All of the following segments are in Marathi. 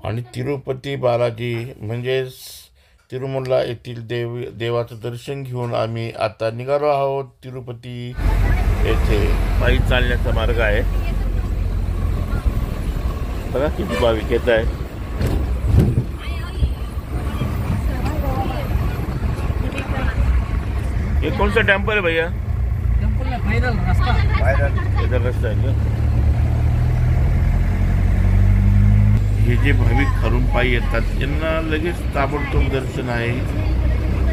आणि तिरुपती बालाजी म्हणजेच तिरुमला येथील देवाचं दर्शन घेऊन आम्ही आता निघालो आहोत तिरुपती येथे. पायी चालण्याचा मार्ग आहे. बघा किती भाविक येत आहे. ये कौन सा टेम्पल है भैया? पैदल रास्ता पैदल रास्ता आहे का? हे जे भाविक हरून पायी येतात त्यांना लगेच ताबडतोब दर्शन आहे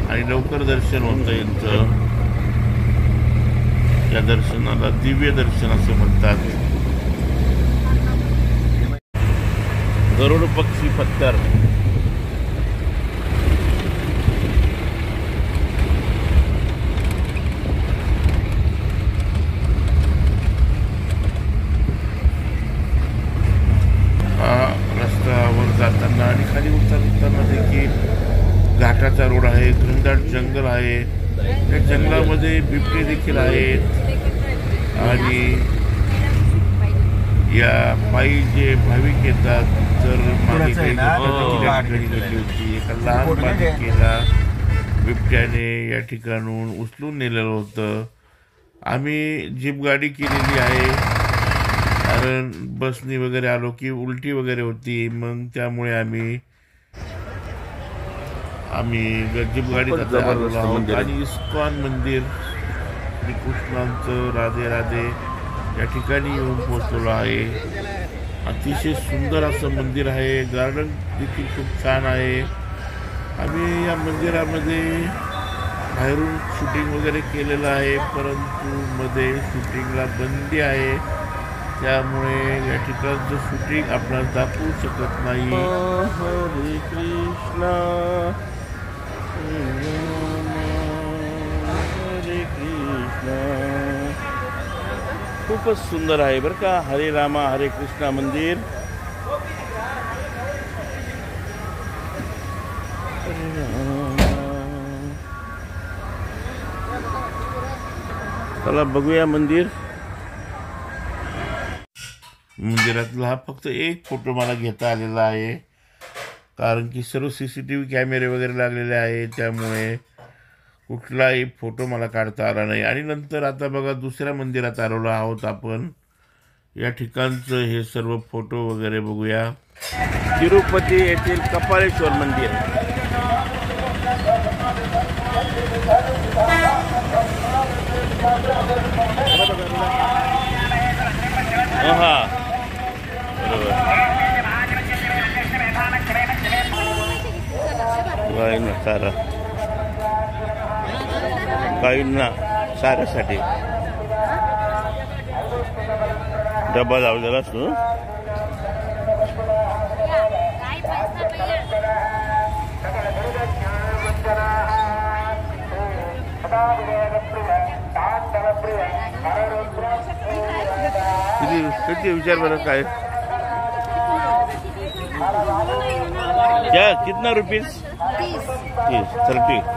आणि लवकर दर्शन होतं यांचं. या दर्शनाला दिव्य दर्शन असे म्हणतात. गरुड पक्षी पत्तर. रस्त्यावर जाताना आणि खाली उतरताना देखील घाटाचा रोड आहे. घनदाट जंगल आहे. त्या जंगलामध्ये बिबटे देखील आहेत. आणि या पायी जे भाविक येतात तर मागे घडली होती. एका लहान बालिकेला बिबट्याने या ठिकाणून उचलून नेलेलं होतं. आम्ही जीप गाडी केलेली आहे कारण बसनी वगैरे आलो की उलटी वगैरे होती. मग त्यामुळे आम्ही जीप गाडीत आलो आहोत. आणि इस्कॉन मंदिर श्रीकृष्णांचं राधे राधे या ठिकाणी येऊन पोहोचलो आहे. अतिशय सुंदर असं मंदिर आहे. गार्डन देखील खूप छान आहे. आम्ही या मंदिरामध्ये बाहेरून शूटिंग वगैरे केलेलं आहे परंतु मध्ये शूटिंगला बंदी आहे. त्यामुळे या ठिकाणचं शूटिंग आपल्याला दाखवू शकत नाही. हरे कृष्णा हरे कृष्णा. खूपच सुंदर आहे बरं का. हरे रामा हरे कृष्णा मंदिर. चला बघूया मंदिर. मंदिरातला हा फक्त एक फोटो मला घेता आलेला आहे कारण की सर्व CCTV कॅमेरे वगैरे लागलेले आहेत. त्यामुळे कुठलाही फोटो मला काढता आला नाही. आणि नंतर आता बघा दुसऱ्या मंदिरात आलेलो आहोत आपण. या ठिकाणचं हे सर्व फोटो वगैरे बघूया. तिरुपती येथील कपालेश्वर मंदिर. हा गायींना चारा गायींना चाऱ्यासाठी डबा लावलेला असतो. किती विचार बरं काय क्या कितना रुपीस? 30. चल ठीक.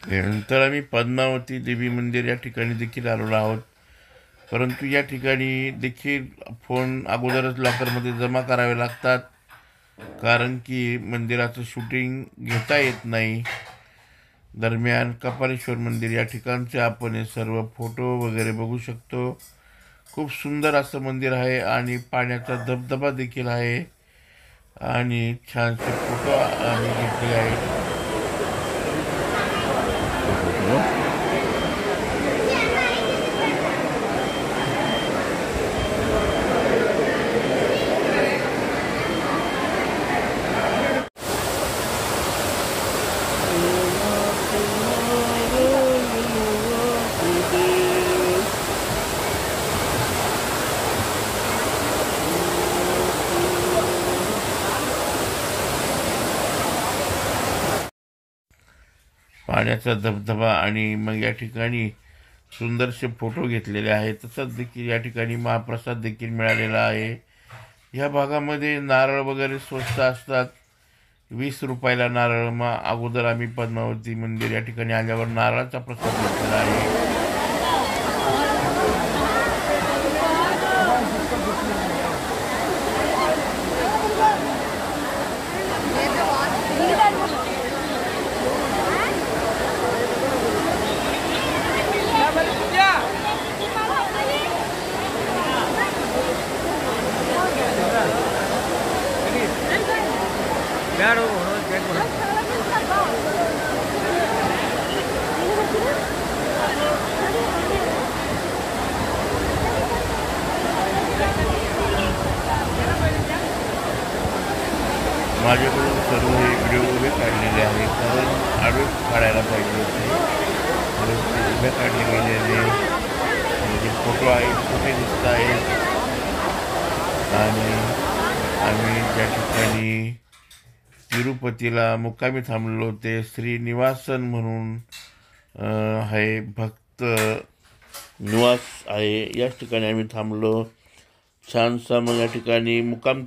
नंतर आम्ही पद्मावती देवी मंदिर या ठिकाणी देखील आलेलो आहोत. परंतु या ठिकाणी देखील फोन अगोदरच लॉकरमध्ये जमा करावे लागतात कारण की मंदिराचं शूटिंग घेता येत नाही. दरम्यान कपालेश्वर मंदिर या ठिकाणचे आपण हे सर्व फोटो वगैरे बघू शकतो. खूप सुंदर असं मंदिर आहे आणि पाण्याचा धबधबा देखील आहे आणि छानसे फोटो आम्ही घेतले आहेत. पाण्याचा धबधबा आणि मग या ठिकाणी सुंदरसे फोटो घेतलेले आहेत. तसंच देखील या ठिकाणी महाप्रसाद देखील मिळालेला आहे. ह्या भागामध्ये नारळ वगैरे स्वस्त असतात. 20 रुपयाला नारळ. मग अगोदर आम्ही पद्मावती मंदिर या ठिकाणी आल्यावर नारळाचा प्रसाद घेतलेला आहे. माझ्याकडून सर्व हे व्हिडिओ उभे काढलेले आहे, कारण आडवे काढायला पाहिजे होते. परंतु उभे काढले गेलेले म्हणजे फोटो आहेत, कुठे दिसत आहेत. आणि आम्ही ज्या ठिकाणी तिरुपतीला मुक्कामी थांबलो ते श्रीनिवासन म्हणून आहे, भक्त निवास आहे. याच ठिकाणी आम्ही थांबलो. छानसा मग या ठिकाणी मुक्काम